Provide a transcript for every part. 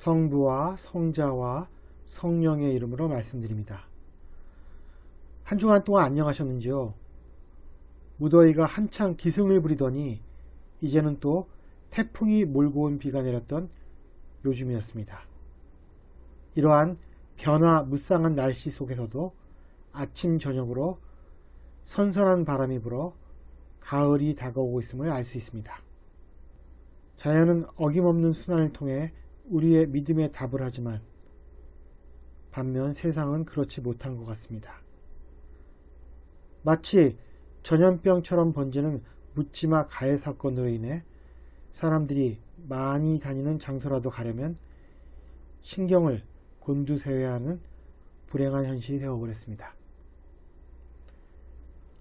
성부와 성자와 성령의 이름으로 말씀드립니다. 한 주간 동안 안녕하셨는지요? 무더위가 한창 기승을 부리더니 이제는 또 태풍이 몰고 온 비가 내렸던 요즘이었습니다. 이러한 변화무쌍한 날씨 속에서도 아침 저녁으로 선선한 바람이 불어 가을이 다가오고 있음을 알 수 있습니다. 자연은 어김없는 순환을 통해 우리의 믿음에 답을 하지만 반면 세상은 그렇지 못한 것 같습니다. 마치 전염병처럼 번지는 묻지마 가해 사건으로 인해 사람들이 많이 다니는 장소라도 가려면 신경을 곤두세워야 하는 불행한 현실이 되어버렸습니다.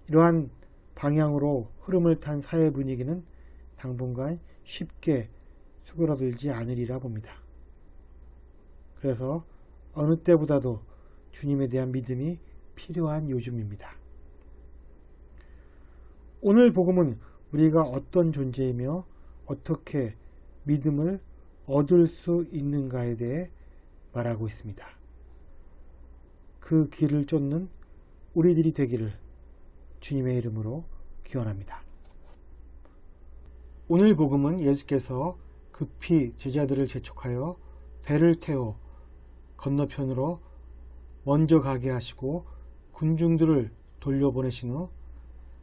이러한 방향으로 흐름을 탄 사회 분위기는 당분간 쉽게 수그러들지 않으리라 봅니다. 그래서 어느 때보다도 주님에 대한 믿음이 필요한 요즘입니다. 오늘 복음은 우리가 어떤 존재이며 어떻게 믿음을 얻을 수 있는가에 대해 말하고 있습니다. 그 길을 쫓는 우리들이 되기를 주님의 이름으로 기원합니다. 오늘 복음은 예수께서 급히 제자들을 재촉하여 배를 태워 건너편으로 먼저 가게 하시고 군중들을 돌려보내신 후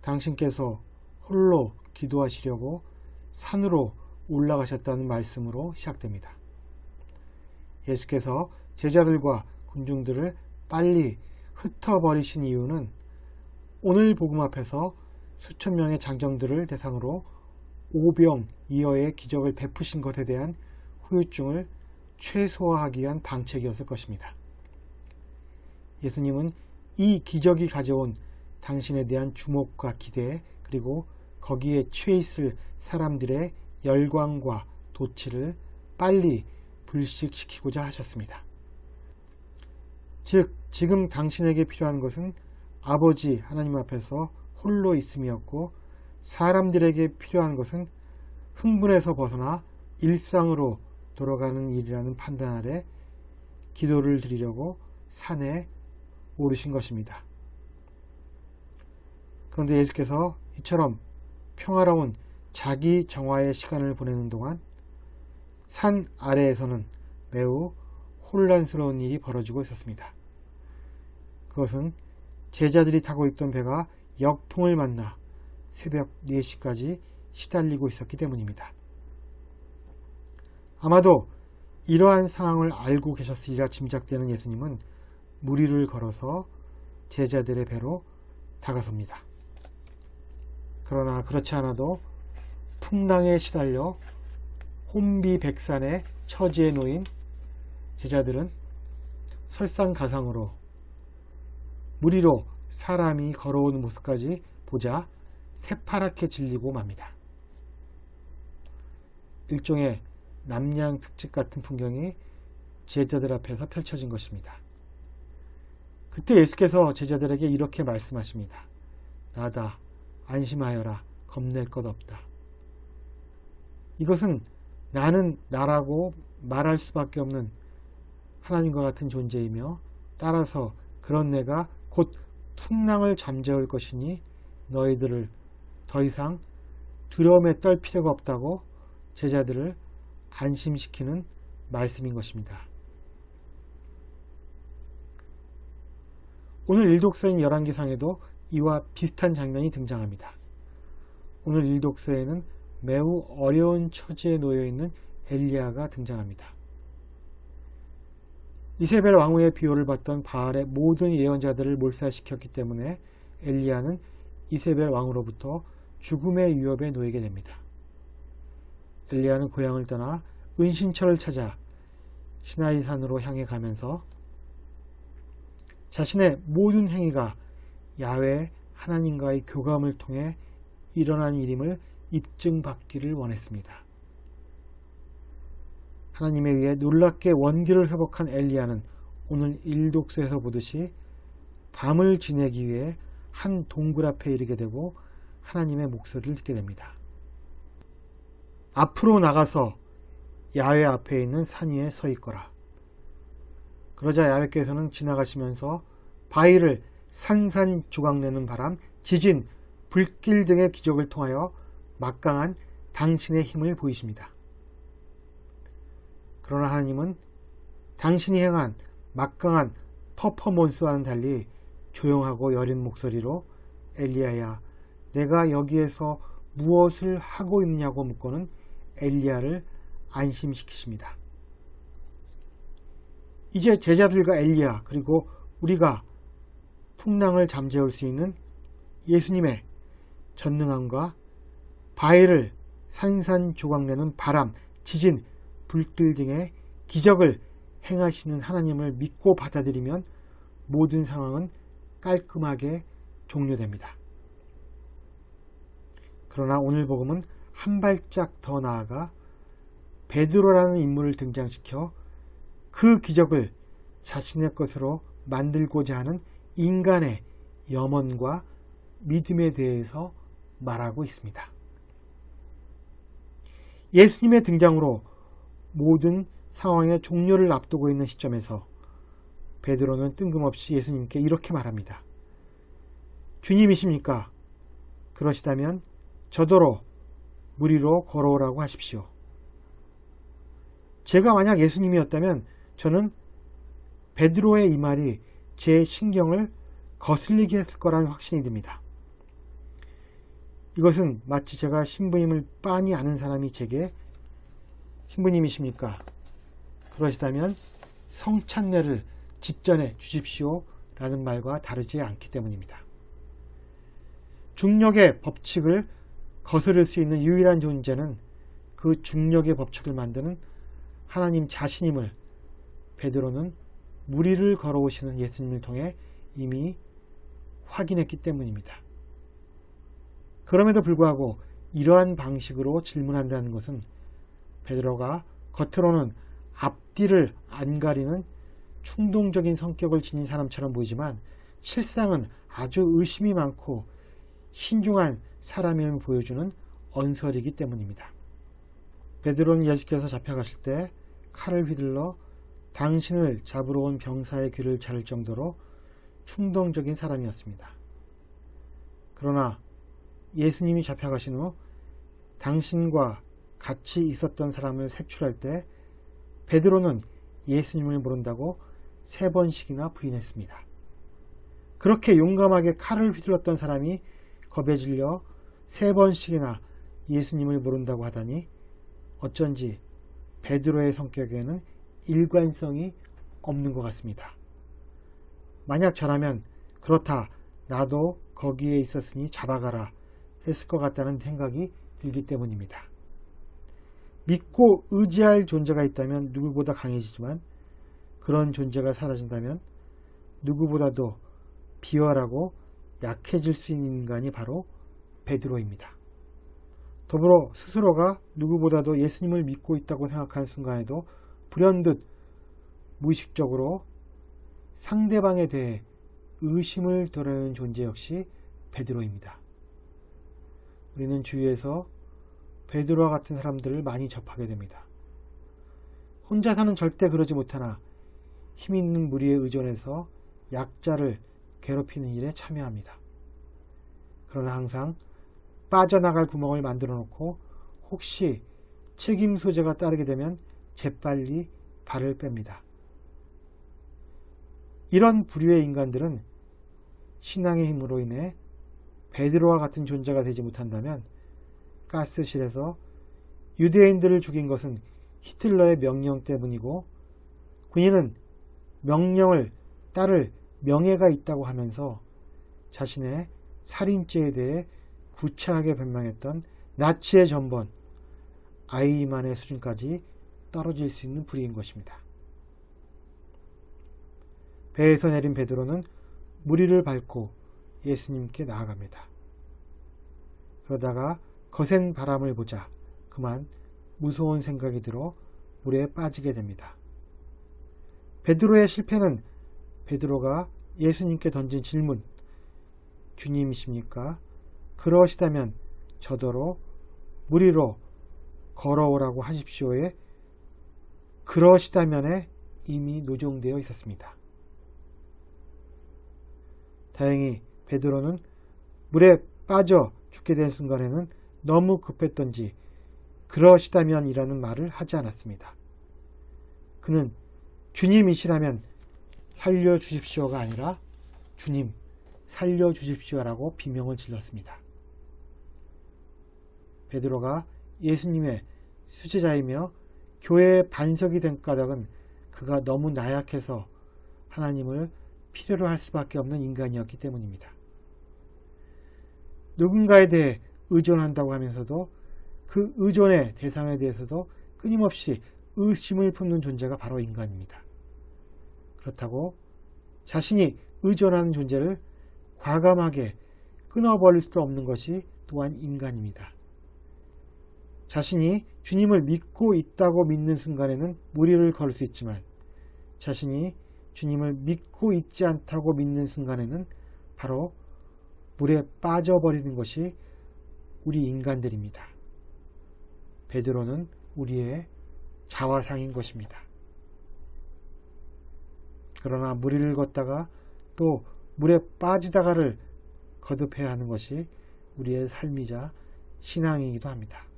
당신께서 홀로 기도하시려고 산으로 올라가셨다는 말씀으로 시작됩니다. 예수께서 제자들과 군중들을 빨리 흩어버리신 이유는 오늘 복음 앞에서 수천 명의 장정들을 대상으로 오병이어의 기적을 베푸신 것에 대한 후유증을 최소화하기 위한 방책이었을 것입니다. 예수님은 이 기적이 가져온 당신에 대한 주목과 기대, 그리고 거기에 취해 있을 사람들의 열광과 도취를 빨리 불식시키고자 하셨습니다. 즉, 지금 당신에게 필요한 것은 아버지 하나님 앞에서 홀로 있음이었고, 사람들에게 필요한 것은 흥분에서 벗어나 일상으로 돌아가는 일이라는 판단 아래 기도를 드리려고 산에 오르신 것입니다. 그런데 예수께서 이처럼 평화로운 자기 정화의 시간을 보내는 동안 산 아래에서는 매우 혼란스러운 일이 벌어지고 있었습니다. 그것은 제자들이 타고 있던 배가 역풍을 만나 새벽 4시까지 시달리고 있었기 때문입니다. 아마도 이러한 상황을 알고 계셨으리라 짐작되는 예수님은 무리를 걸어서 제자들의 배로 다가섭니다. 그러나 그렇지 않아도 풍랑에 시달려 혼비백산의 처지에 놓인 제자들은 설상가상으로 무리로 사람이 걸어오는 모습까지 보자 새파랗게 질리고 맙니다. 일종의 남양 특집 같은 풍경이 제자들 앞에서 펼쳐진 것입니다. 그때 예수께서 제자들에게 이렇게 말씀하십니다. 나다, 안심하여라, 겁낼 것 없다. 이것은 나는 나라고 말할 수밖에 없는 하나님과 같은 존재이며, 따라서 그런 내가 곧 풍랑을 잠재울 것이니 너희들을 더 이상 두려움에 떨 필요가 없다고 제자들을 안심시키는 말씀인 것입니다. 오늘 일독서인 열왕기상에도 이와 비슷한 장면이 등장합니다. 오늘 일독서에는 매우 어려운 처지에 놓여있는 엘리야가 등장합니다. 이세벨 왕후의 비호를 받던 바알의 모든 예언자들을 몰살시켰기 때문에 엘리야는 이세벨 왕후로부터 죽음의 위협에 놓이게 됩니다. 엘리야는 고향을 떠나 은신처를 찾아 시나이산으로 향해 가면서 자신의 모든 행위가 야훼 하나님과의 교감을 통해 일어난 일임을 입증받기를 원했습니다. 하나님에 의해 놀랍게 원기를 회복한 엘리야는 오늘 일독서에서 보듯이 밤을 지내기 위해 한 동굴 앞에 이르게 되고 하나님의 목소리를 듣게 됩니다. 앞으로 나가서 야훼 앞에 있는 산 위에 서 있거라. 그러자 야훼께서는 지나가시면서 바위를 산산조각내는 바람, 지진, 불길 등의 기적을 통하여 막강한 당신의 힘을 보이십니다. 그러나 하나님은 당신이 행한 막강한 퍼포먼스와는 달리 조용하고 여린 목소리로 엘리야야, 내가 여기에서 무엇을 하고 있느냐고 묻고는 엘리야를 안심시키십니다. 이제 제자들과 엘리야 그리고 우리가 풍랑을 잠재울 수 있는 예수님의 전능함과 바위를 산산조각내는 바람, 지진, 불길 등의 기적을 행하시는 하나님을 믿고 받아들이면 모든 상황은 깔끔하게 종료됩니다. 그러나 오늘 복음은 한 발짝 더 나아가 베드로라는 인물을 등장시켜 그 기적을 자신의 것으로 만들고자 하는 인간의 염원과 믿음에 대해서 말하고 있습니다. 예수님의 등장으로 모든 상황의 종료를 앞두고 있는 시점에서 베드로는 뜬금없이 예수님께 이렇게 말합니다. 주님이십니까? 그러시다면 저더러 물 위로 걸어오라고 하십시오. 제가 만약 예수님이었다면 저는 베드로의 이 말이 제 신경을 거슬리게 했을 거라는 확신이 듭니다. 이것은 마치 제가 신부님을 빤히 아는 사람이 제게 신부님이십니까? 그러시다면 성찬례를 집전해 주십시오 라는 말과 다르지 않기 때문입니다. 중력의 법칙을 거스를 수 있는 유일한 존재는 그 중력의 법칙을 만드는 하나님 자신임을 베드로는 물 위를 걸어오시는 예수님을 통해 이미 확인했기 때문입니다. 그럼에도 불구하고 이러한 방식으로 질문한다는 것은 베드로가 겉으로는 앞뒤를 안 가리는 충동적인 성격을 지닌 사람처럼 보이지만 실상은 아주 의심이 많고 신중한 사람임을 보여주는 언설이기 때문입니다. 베드로는 예수께서 잡혀가실 때 칼을 휘둘러 당신을 잡으러 온 병사의 귀를 자를 정도로 충동적인 사람이었습니다. 그러나 예수님이 잡혀가신 후 당신과 같이 있었던 사람을 색출할 때 베드로는 예수님을 모른다고 3번씩이나 부인했습니다. 그렇게 용감하게 칼을 휘둘렀던 사람이 겁에 질려 3번씩이나 예수님을 모른다고 하다니 어쩐지 베드로의 성격에는 일관성이 없는 것 같습니다. 만약 저라면 그렇다, 나도 거기에 있었으니 잡아가라 했을 것 같다는 생각이 들기 때문입니다. 믿고 의지할 존재가 있다면 누구보다 강해지지만 그런 존재가 사라진다면 누구보다도 비열하고 약해질 수 있는 인간이 바로 베드로입니다. 더불어 스스로가 누구보다도 예수님을 믿고 있다고 생각하는 순간에도 불현듯 무의식적으로 상대방에 대해 의심을 드러내는 존재 역시 베드로입니다. 우리는 주위에서 베드로와 같은 사람들을 많이 접하게 됩니다. 혼자서는 절대 그러지 못하나 힘 있는 무리에 의존해서 약자를 괴롭히는 일에 참여합니다. 그러나 항상 빠져나갈 구멍을 만들어 놓고 혹시 책임 소재가 따르게 되면 재빨리 발을 뺍니다. 이런 부류의 인간들은 신앙의 힘으로 인해 베드로와 같은 존재가 되지 못한다면 가스실에서 유대인들을 죽인 것은 히틀러의 명령 때문이고 군인은 명령을 따를 명예가 있다고 하면서 자신의 살인죄에 대해 구차하게 변명했던 나치의 전번 아이만의 수준까지 떨어질 수 있는 불의인 것입니다. 배에서 내린 베드로는 물 위를 밟고 예수님께 나아갑니다. 그러다가 거센 바람을 보자 그만 무서운 생각이 들어 물에 빠지게 됩니다. 베드로의 실패는 베드로가 예수님께 던진 질문, 주님이십니까? 그러시다면 저더러 물 위로 걸어오라고 하십시오에 그러시다면에 이미 노정되어 있었습니다. 다행히 베드로는 물에 빠져 죽게 된 순간에는 너무 급했던지 그러시다면이라는 말을 하지 않았습니다. 그는 주님이시라면 살려주십시오가 아니라 주님 살려주십시오라고 비명을 질렀습니다. 베드로가 예수님의 수제자이며 교회의 반석이 된 까닭은 그가 너무 나약해서 하나님을 필요로 할 수밖에 없는 인간이었기 때문입니다. 누군가에 대해 의존한다고 하면서도 그 의존의 대상에 대해서도 끊임없이 의심을 품는 존재가 바로 인간입니다. 그렇다고 자신이 의존하는 존재를 과감하게 끊어버릴 수도 없는 것이 또한 인간입니다. 자신이 주님을 믿고 있다고 믿는 순간에는 무리를 걸을 수 있지만 자신이 주님을 믿고 있지 않다고 믿는 순간에는 바로 물에 빠져버리는 것이 우리 인간들입니다. 베드로는 우리의 자화상인 것입니다. 그러나 무리를 걷다가 또 물에 빠지다가를 거듭해야 하는 것이 우리의 삶이자 신앙이기도 합니다.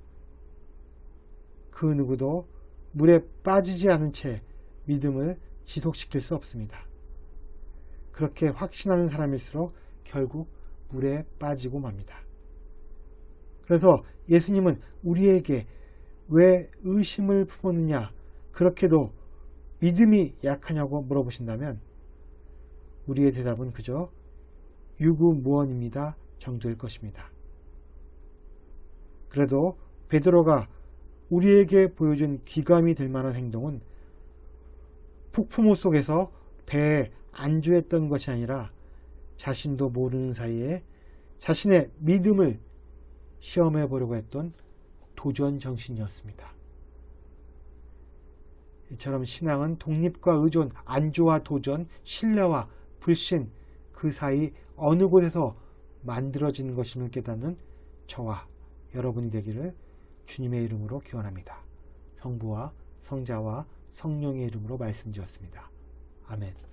그 누구도 물에 빠지지 않은 채 믿음을 지속시킬 수 없습니다. 그렇게 확신하는 사람일수록 결국 물에 빠지고 맙니다. 그래서 예수님은 우리에게 왜 의심을 품었느냐, 그렇게도 믿음이 약하냐고 물어보신다면 우리의 대답은 그저 유구무원입니다 정도일 것입니다. 그래도 베드로가 우리에게 보여준 귀감이 될 만한 행동은 폭풍우 속에서 배에 안주했던 것이 아니라 자신도 모르는 사이에 자신의 믿음을 시험해 보려고 했던 도전 정신이었습니다. 이처럼 신앙은 독립과 의존, 안주와 도전, 신뢰와 불신 그 사이 어느 곳에서 만들어지는 것임을 깨닫는 저와 여러분이 되기를 주님의 이름으로 기원합니다. 성부와 성자와 성령의 이름으로 말씀드렸습니다. 아멘.